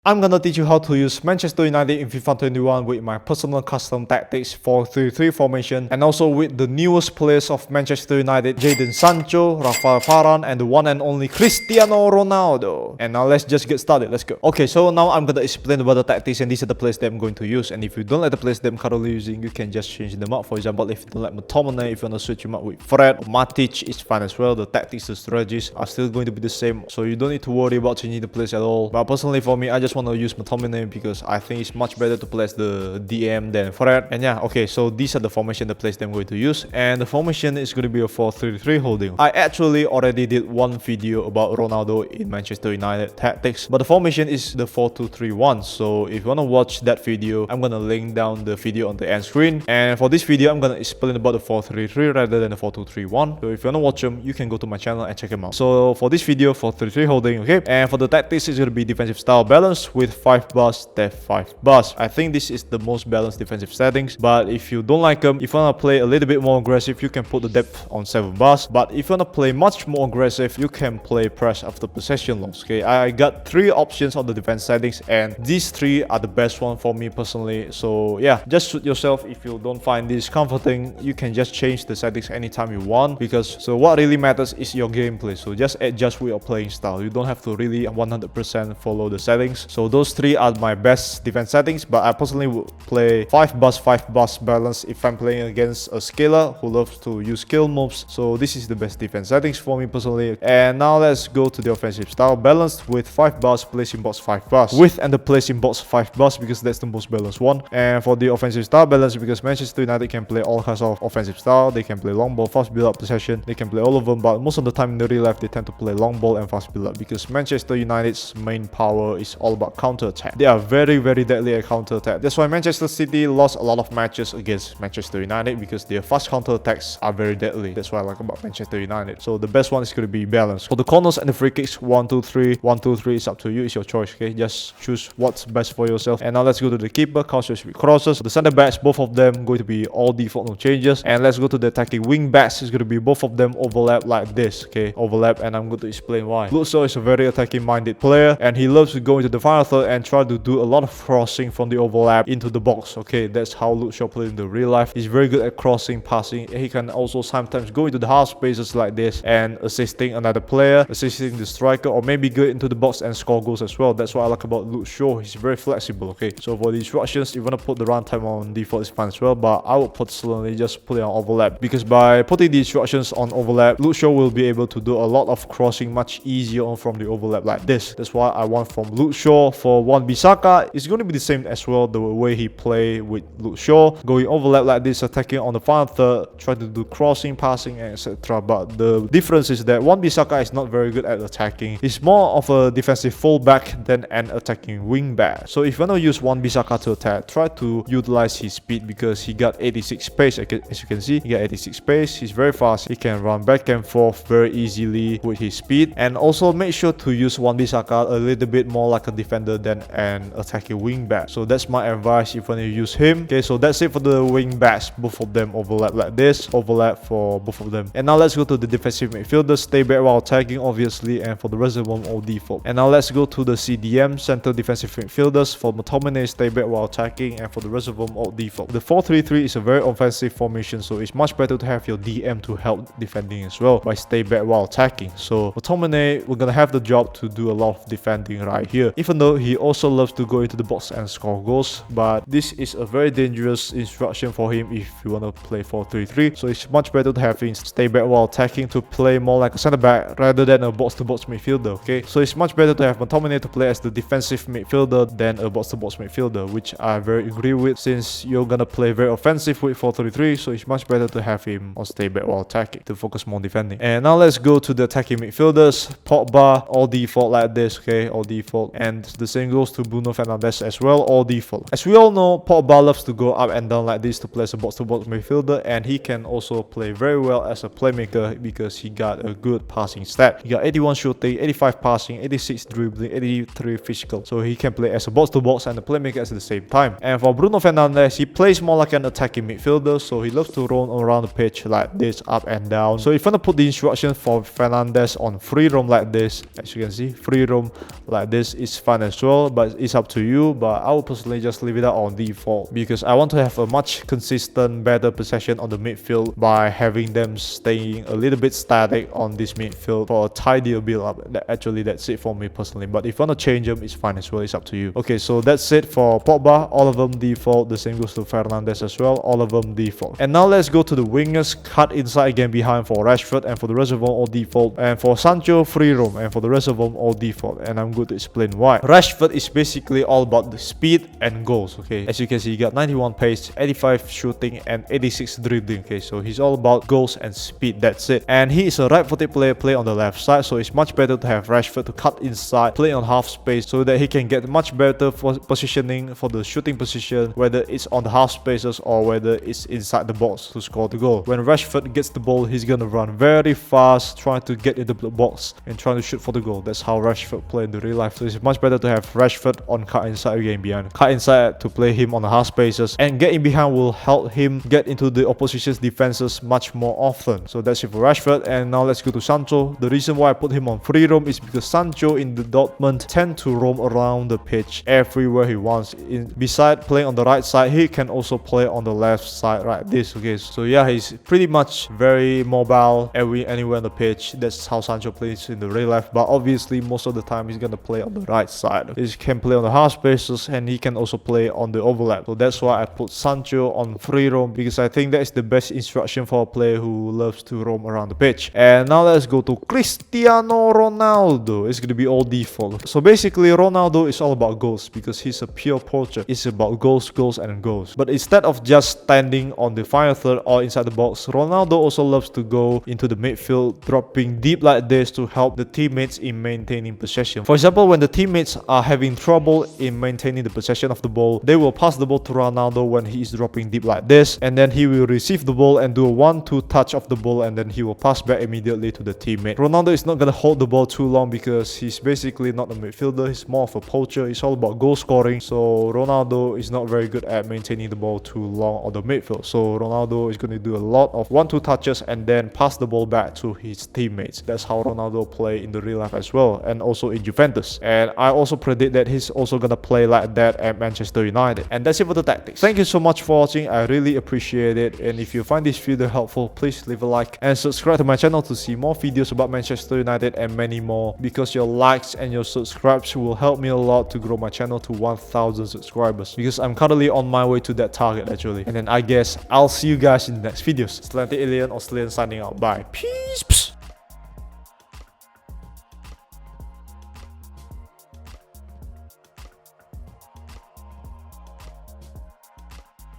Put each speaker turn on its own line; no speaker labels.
I'm gonna teach you how to use Manchester United in FIFA 21 with my personal custom tactics 4-3-3 formation, and also with the newest players of Manchester United, Jadon, Sancho, Raphael, Varane, and the one and only Cristiano Ronaldo. And now let's just get started. Let's go. Okay, so now I'm gonna explain about the tactics, and these are the players that I'm going to use. And if you don't like the players that I'm currently using, you can just change them up. For example, if you don't like McTominay, if you wanna switch him up with Fred or Matic, it's fine as well. The tactics, the strategies are still going to be the same, so you don't need to worry about changing the players at all. But personally, for me, I just want to use McTominay because I think it's much better to play as the DM than Fred. And yeah, okay, so these are the formation, the players that I'm going to use, and the formation is going to be a 4-3-3 holding. I actually already did one video about Ronaldo in Manchester United tactics, but the formation is the 4-2-3-1. So if you want to watch that video, I'm going to link down the video on the end screen. And for this video, I'm going to explain about the 4-3-3 rather than the 4-2-3-1. So if you want to watch them, you can go to my channel and check them out. So for this video, 4-3-3 holding, okay, and for the tactics, it's going to be defensive style balance with 5 bars, depth 5 bars. I think this is the most balanced defensive settings, but if you don't like them, if you want to play a little bit more aggressive, you can put the depth on 7 bars. But if you want to play much more aggressive, you can play press after possession loss. Okay, I got 3 options on the defense settings, and these 3 are the best one for me personally. So yeah, just suit yourself. If you don't find this comforting, you can just change the settings anytime you want, because so what really matters is your gameplay. So just adjust with your playing style. You don't have to really 100% follow the settings. So those 3 are my best defense settings, but I personally would play 5 bars balance if I'm playing against a skiller who loves to use skill moves. So this is the best defense settings for me personally. And now let's go to the offensive style balanced with 5 bars, placing box 5 bars, with and the placing box 5 bars because that's the most balanced one. And for the offensive style balance, because Manchester United can play all kinds of offensive style. They can play long ball, fast build up possession, they can play all of them, but most of the time in the real life they tend to play long ball and fast build up because Manchester United's main power is all about counter attack. They are very deadly at counter attack. That's why Manchester City lost a lot of matches against Manchester United, because their fast counter attacks are very deadly. That's what I like about Manchester United. So the best one is going to be balanced. For the corners and the free kicks, 1-2-3, 1-2-3 is up to you. It's your choice. Okay, just choose what's best for yourself. And now let's go to the keeper, counters with crosses. The center backs, both of them going to be all default, no changes. And let's go to the attacking wing backs. It's going to be both of them overlap like this. Okay, overlap, and I'm going to explain why. Luke Shaw is a very attacking minded player, and he loves to go into the final third and try to do a lot of crossing from the overlap into the box. Okay, that's how Luke Shaw plays in the real life. He's very good at crossing, passing. He can also sometimes go into the half spaces like this and assisting another player, assisting the striker, or maybe go into the box and score goals as well. That's what I like about Luke Shaw. He's very flexible. Okay, so for the instructions, if you want to put the runtime on default, it's fine as well, but I would personally just put it on overlap, because by putting the instructions on overlap, Luke Shaw will be able to do a lot of crossing much easier on from the overlap like this. That's why I want from Luke Shaw. For Wan-Bissaka, it's going to be the same as well, the way he play with Luke Shaw, going overlap like this, attacking on the final third, trying to do crossing, passing, etc. But the difference is that Wan-Bissaka is not very good at attacking. He's more of a defensive fullback than an attacking wingback. So if you want to use Wan-Bissaka to attack, try to utilize his speed, because he got 86 pace. As you can see, he got 86 pace. He's very fast. He can run back and forth very easily with his speed. And also make sure to use Wan-Bissaka a little bit more like a defender than an attacking wingback. So that's my advice if you want to use him. Okay, so that's it for the wing backs. Both of them overlap like this, overlap for both of them. And now let's go to the defensive midfielders, stay back while attacking obviously, and for the rest of them all default. And now let's go to the CDM, center defensive midfielders. For McTominay, stay back while attacking, and for the rest of them all default. The 4-3-3 is a very offensive formation, so it's much better to have your DM to help defending as well by stay back while attacking. So McTominay, we're gonna have the job to do a lot of defending right here, even though he also loves to go into the box and score goals. But this is a very dangerous instruction for him if you want to play 4-3-3. So it's much better to have him stay back while attacking, to play more like a center back rather than a box-to-box midfielder. Okay, so it's much better to have McTominay to play as the defensive midfielder than a box-to-box midfielder, which I very agree with, since you're gonna play very offensive with 4-3-3. So it's much better to have him on stay back while attacking to focus more on defending. And now let's go to the attacking midfielders. Pogba, all default like this. Okay, all default, and the same goes to Bruno Fernandez as well, all default. As we all know, Pogba loves to go up and down like this to play as a box-to-box midfielder, and he can also play very well as a playmaker because he got a good passing stat. He got 81 shooting, 85 passing, 86 dribbling, 83 physical. So he can play as a box-to-box and a playmaker at the same time. And for Bruno Fernandez, he plays more like an attacking midfielder, so he loves to roam around the pitch like this, up and down. So if you want to put the instructions for Fernandez on free roam like this, as you can see, free roam like this is fine. fine as well, but it's up to you. But I would personally just leave it out on default because I want to have a much consistent, better possession on the midfield by having them staying a little bit static on this midfield for a tidier build up. Actually, that's it for me personally. But if you want to change them, it's fine as well. It's up to you. Okay, so that's it for Pogba. All of them default. The same goes to Fernandez as well. All of them default. And now let's go to the wingers. Cut inside again behind for Rashford, and for the rest of them all default. And for Sancho, free roam, and for the rest of them all default. And I'm going to explain why. Rashford is basically all about the speed and goals. Okay, as you can see, he got 91 pace, 85 shooting, and 86 dribbling. Okay, so he's all about goals and speed. That's it. And he is a right-footed player, play on the left side, so it's much better to have Rashford to cut inside, play on half space, so that he can get much better positioning for the shooting position, whether it's on the half spaces or whether it's inside the box to score the goal. When Rashford gets the ball, he's gonna run very fast, trying to get into the box and trying to shoot for the goal. That's how Rashford play in the real life. So it's much better to have Rashford on cut inside again behind. Cut inside to play him on the half spaces, and getting behind will help him get into the opposition's defenses much more often. So that's it for Rashford. And now let's go to Sancho. The reason why I put him on free roam is because Sancho in the Dortmund tend to roam around the pitch everywhere he wants. Beside playing on the right side, he can also play on the left side like this. Okay, so yeah, he's pretty much very mobile anywhere on the pitch. That's how Sancho plays in the real life. But obviously most of the time he's gonna play on the right side. He can play on the half spaces, and he can also play on the overlap. So that's why I put Sancho on free roam, because I think that is the best instruction for a player who loves to roam around the pitch. And now let's go to Cristiano Ronaldo. It's gonna be all default. So basically Ronaldo is all about goals because he's a pure poacher. It's about goals, goals, and goals. But instead of just standing on the final third or inside the box, Ronaldo also loves to go into the midfield, dropping deep like this to help the teammates in maintaining possession. For example, when the teammates are having trouble in maintaining the possession of the ball, they will pass the ball to Ronaldo when he is dropping deep like this, and then he will receive the ball and do a 1-2 touch of the ball, and then he will pass back immediately to the teammate. Ronaldo is not gonna hold the ball too long because he's basically not a midfielder. He's more of a poacher. It's all about goal scoring. So Ronaldo is not very good at maintaining the ball too long on the midfield. So Ronaldo is going to do a lot of 1-2 touches and then pass the ball back to his teammates. That's how Ronaldo play in the real life as well, and also in Juventus. And I also predict that he's also gonna play like that at Manchester United. And that's it for the tactics. Thank you so much for watching. I really appreciate it. And if you find this video helpful, please leave a like and subscribe to my channel to see more videos about Manchester United and many more, because your likes and your subscribes will help me a lot to grow my channel to 1000 subscribers, because I'm currently on my way to that target actually. And then I guess I'll see you guys in the next videos. Slanted Alien or Slan signing out. Bye. Peace.